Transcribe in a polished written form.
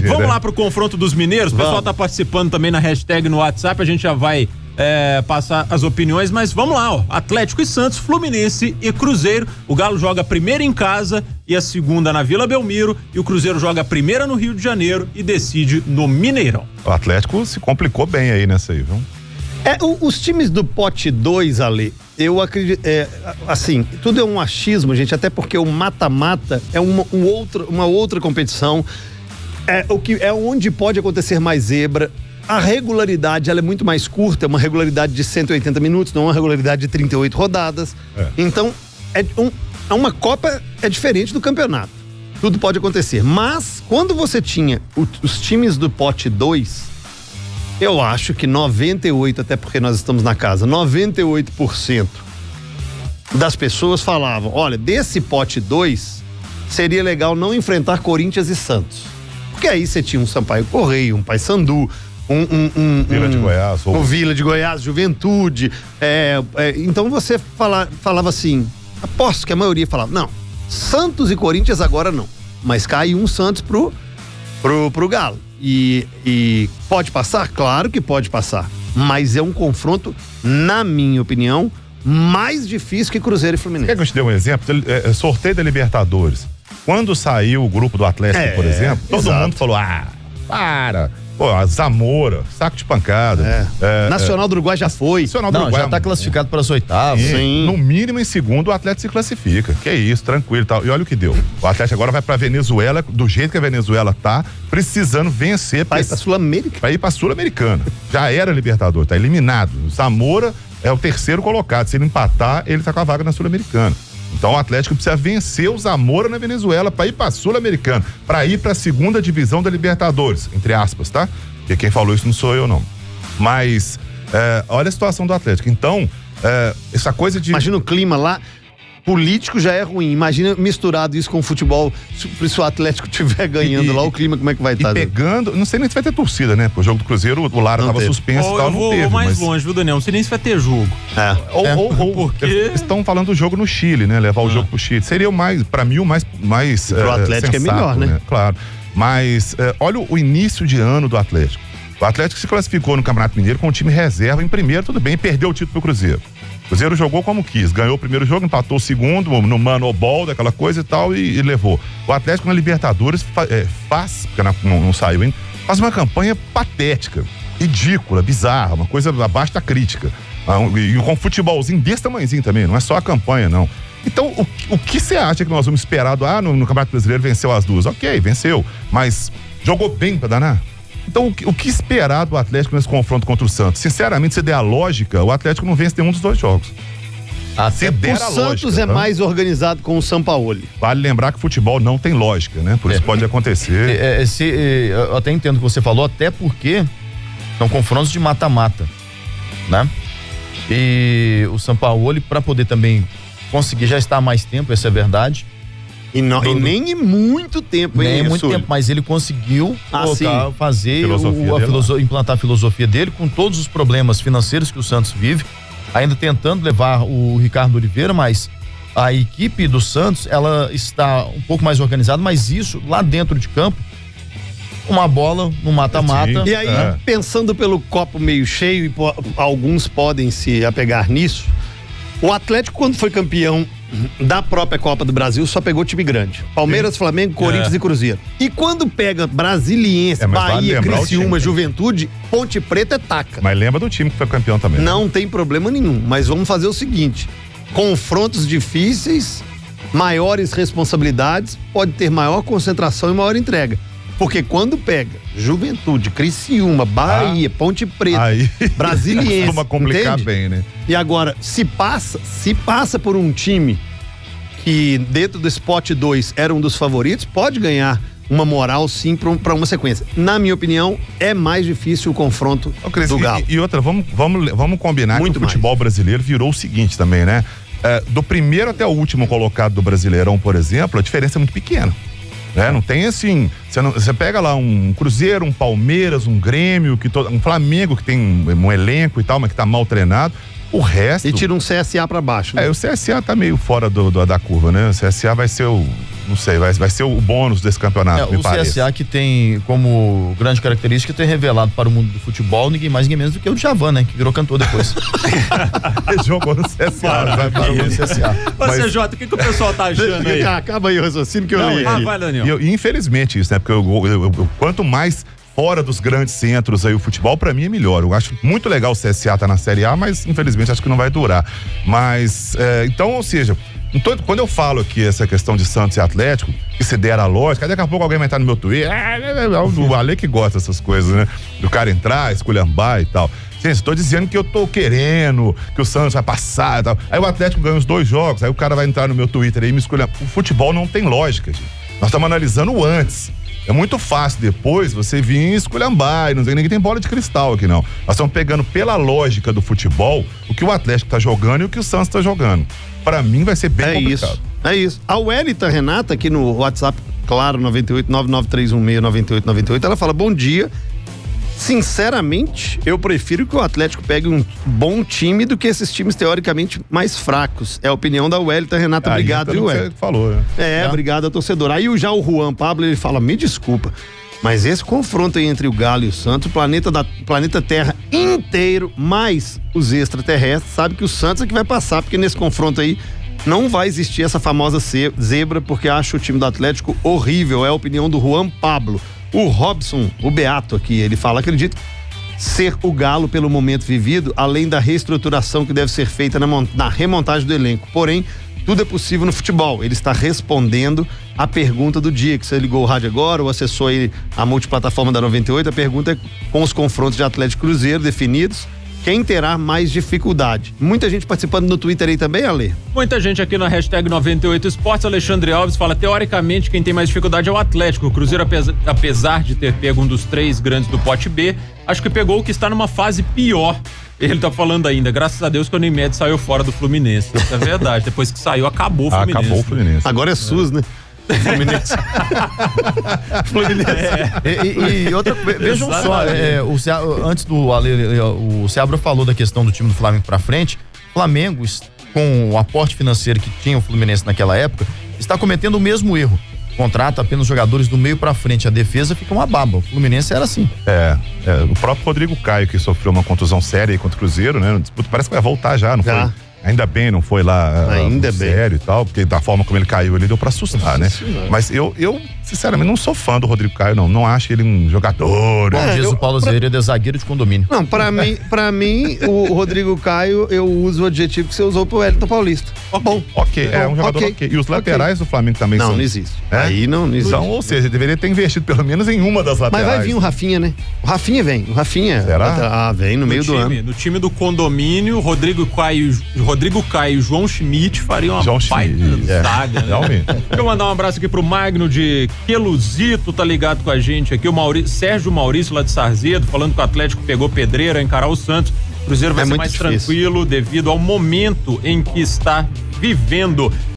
Vamos lá pro confronto dos mineiros. O pessoal tá participando também na hashtag no WhatsApp. A gente já vai passar as opiniões, mas vamos lá, ó. Atlético e Santos, Fluminense e Cruzeiro. O Galo joga a primeira em casa e a segunda na Vila Belmiro, e o Cruzeiro joga a primeira no Rio de Janeiro e decide no Mineirão. O Atlético se complicou bem aí nessa aí, viu? Os times do pote 2, Ale, eu acredito, assim, tudo é um achismo, gente, até porque o mata-mata é uma outra competição, onde pode acontecer mais zebra. A regularidade, ela é muito mais curta, é uma regularidade de 180 minutos, não é uma regularidade de 38 rodadas. Então, uma Copa é diferente do campeonato. Tudo pode acontecer. Mas, quando você tinha os times do pote 2, eu acho que 98%, até porque nós estamos na casa, 98% das pessoas falavam, olha, desse pote 2, seria legal não enfrentar Corinthians e Santos. Porque aí você tinha um Sampaio Correia, um Paysandu, Vila de Goiás. O Vila de Goiás, Juventude. Então você falava assim, aposto que a maioria falava, não, Santos e Corinthians agora não. Mas cai um Santos pro Galo. E pode passar? Claro que pode passar. Mas é um confronto, na minha opinião, mais difícil que Cruzeiro e Fluminense. Quer que eu te dê um exemplo? Sorteio da Libertadores. Quando saiu o grupo do Atlético, por exemplo, todo mundo falou, para. Pô, a Zamora, saco de pancada. Nacional do Uruguai já foi. Nacional do Uruguai já tá classificado para as oitavas. Sim. No mínimo em segundo o Atlético se classifica. Que é isso, tranquilo e tal. E olha o que deu. O Atlético agora vai pra Venezuela, do jeito que a Venezuela tá, precisando vencer. Pra ir pra Sul-América. Pra ir pra Sul-Americana. Já era Libertador, tá eliminado. O Zamora é o terceiro colocado. Se ele empatar, ele tá com a vaga na Sul-Americana. Então o Atlético precisa vencer o Zamora na Venezuela para ir para a Sul-Americana, para ir para a segunda divisão da Libertadores, entre aspas, tá? Porque quem falou isso não sou eu, não. Mas olha a situação do Atlético. Então, essa coisa de... Imagina o clima lá, político já é ruim. Imagina misturado isso com o futebol, se o Atlético estiver ganhando lá, o clima como é que vai estar? Pegando, não sei nem se vai ter torcida, né? Porque o jogo do Cruzeiro, o Lara estava suspenso e tal, não teve. Eu vou mais longe, viu, Daniel? Não sei nem se vai ter jogo. Porque estão falando do jogo no Chile, né? Levar o jogo pro Chile. Seria o mais, pra mim, o mais pro Atlético sensato, é melhor, né? Claro. Mas olha o início de ano do Atlético. O Atlético se classificou no Campeonato Mineiro com o time reserva em primeiro, tudo bem, perdeu o título pro Cruzeiro. O Cruzeiro jogou como quis, ganhou o primeiro jogo, empatou o segundo, no manobol, daquela coisa e tal, e levou. O Atlético na Libertadores faz, porque não saiu ainda, faz uma campanha patética, ridícula, bizarra, uma coisa abaixo da crítica. E com um futebolzinho desse tamanhozinho também, não é só a campanha, não. Então, o que você acha que nós vamos esperar no Campeonato Brasileiro venceu as duas? Ok, venceu, mas jogou bem pra danar? Então, o que esperar do Atlético nesse confronto contra o Santos? Sinceramente, se der a lógica, o Atlético não vence nenhum dos dois jogos. O Santos é mais organizado com o Sampaoli. Vale lembrar que o futebol não tem lógica, né? Por isso pode acontecer. Eu até entendo o que você falou, até porque são confrontos de mata-mata, né? E o Sampaoli, para poder também conseguir já estar há mais tempo, essa é verdade. E nem em muito tempo, hein? Nem em muito tempo, mas ele conseguiu implantar a filosofia dele com todos os problemas financeiros que o Santos vive, ainda tentando levar o Ricardo Oliveira, mas a equipe do Santos, ela está um pouco mais organizada, mas isso lá dentro de campo, uma bola no mata-mata. E aí, pensando pelo copo meio cheio, e alguns podem se apegar nisso, o Atlético, quando foi campeão da própria Copa do Brasil, só pegou time grande. Palmeiras, Flamengo, Corinthians e Cruzeiro. E quando pega Brasiliense, Bahia, Criciúma, Juventude, Ponte Preta é taca. Mas lembra do time que foi campeão também. Não tem problema nenhum, mas vamos fazer o seguinte, confrontos difíceis, maiores responsabilidades, pode ter maior concentração e maior entrega. Porque quando pega Juventude, Criciúma, Bahia, Ponte Preta, Brasiliense, costuma complicar bem, né? E agora, se passa por um time que dentro do spot 2 era um dos favoritos, pode ganhar uma moral sim para uma sequência. Na minha opinião, é mais difícil o confronto do Galo. E outra, vamos combinar que o futebol brasileiro virou o seguinte também, né? Do primeiro até o último colocado do Brasileirão, por exemplo, a diferença é muito pequena. Não tem assim, você pega lá um Cruzeiro, um Palmeiras, um Grêmio, um Flamengo que tem um elenco e tal, mas que tá mal treinado, o resto... E tira um CSA pra baixo, né? O CSA tá meio fora da curva, né? O CSA vai ser Não sei, vai ser o bônus desse campeonato, me o parece. CSA que tem como grande característica ter revelado para o mundo do futebol ninguém mais, ninguém menos do que o Djavan, né? Que virou cantor depois. Ele jogou no CSA, vai para o CSA. Você, Jota, o que o pessoal tá achando aí? Acaba aí o raciocínio que eu li. Vai, Daniel. E infelizmente isso, né? Porque quanto mais fora dos grandes centros aí o futebol, pra mim é melhor. Eu acho muito legal o CSA tá na Série A, mas infelizmente acho que não vai durar. Mas, então, ou seja, quando eu falo aqui essa questão de Santos e Atlético, que se der a lógica, daqui a pouco alguém vai entrar no meu Twitter, o Ale que gosta dessas coisas, né? Do cara entrar, esculhambar e tal. Gente, estou dizendo que eu tô querendo que o Santos vai passar e tal. Aí o Atlético ganha os 2 jogos, aí o cara vai entrar no meu Twitter aí e me esculhambar. O futebol não tem lógica, gente. Nós estamos analisando o antes. É muito fácil depois você vir esculhambar e não sei, ninguém tem bola de cristal aqui não. Nós estamos pegando pela lógica do futebol o que o Atlético tá jogando e o que o Santos tá jogando. Para mim vai ser bem complicado. É isso. A Welita Renata aqui no WhatsApp, claro, 98-99316-9898, ela fala: bom dia. Sinceramente, eu prefiro que o Atlético pegue um bom time do que esses times teoricamente mais fracos. É a opinião da Welita Renata. Obrigado, viu, Welita? Você falou, né? Obrigado, torcedor. Aí já o Juan Pablo, ele fala: me desculpa, mas esse confronto aí entre o Galo e o Santos, o planeta Terra inteiro, mais os extraterrestres, sabe que o Santos é que vai passar, porque nesse confronto aí não vai existir essa famosa zebra, porque acho o time do Atlético horrível. É a opinião do Juan Pablo. O Robson, o Beato aqui, ele fala: acredito ser o Galo pelo momento vivido, além da reestruturação que deve ser feita na remontagem do elenco. Porém, tudo é possível no futebol. Ele está respondendo a pergunta do dia, que você ligou o rádio agora ou acessou aí a multiplataforma da 98. A pergunta é: com os confrontos de Atlético e Cruzeiro definidos, quem terá mais dificuldade? Muita gente participando no Twitter aí também, Ale? Muita gente aqui na hashtag 98 Esportes. Alexandre Alves fala: teoricamente quem tem mais dificuldade é o Atlético. O Cruzeiro, apesar de ter pego um dos 3 grandes do pote B, acho que pegou o que está numa fase pior. Ele tá falando ainda: graças a Deus que o Unimed saiu fora do Fluminense. Isso é verdade. Depois que saiu, acabou o Fluminense. Acabou o Fluminense. Agora é SUS, né? Fluminense. E outra, vejam só, antes do Ale, o Seabra falou da questão do time do Flamengo pra frente. Flamengo, com o aporte financeiro que tinha o Fluminense naquela época, está cometendo o mesmo erro. Contrata apenas jogadores do meio pra frente, a defesa fica uma baba. O Fluminense era assim. O próprio Rodrigo Caio, que sofreu uma contusão séria aí contra o Cruzeiro, né? Parece que vai voltar já, não foi? Ainda bem, não foi lá sério e tal, porque da forma como ele caiu, ele deu pra assustar, né? Mas eu, sinceramente, não sou fã do Rodrigo Caio, não. Não acho ele um jogador. Como diz o Paulo Zeredo, é zagueiro de condomínio. Não, pra mim, o Rodrigo Caio, eu uso o adjetivo que você usou pro Wellington Paulista. Bom. Ok, é um jogador ok. E os laterais do Flamengo também são... Não existe. Aí não existe. Então, ou seja, deveria ter investido pelo menos em uma das laterais. Mas vai vir o Rafinha, né? O Rafinha vem. Será? Vem no meio do ano. No time do condomínio, Rodrigo Caio e João Schmidt fariam uma baita zaga. Né? Realmente. Deixa eu mandar um abraço aqui pro Magno de Queluzito, tá ligado com a gente aqui. O Sérgio Maurício lá de Sarzedo, falando que o Atlético pegou pedreira, encarar o Santos. O Cruzeiro vai ser mais tranquilo devido ao momento em que está vivendo.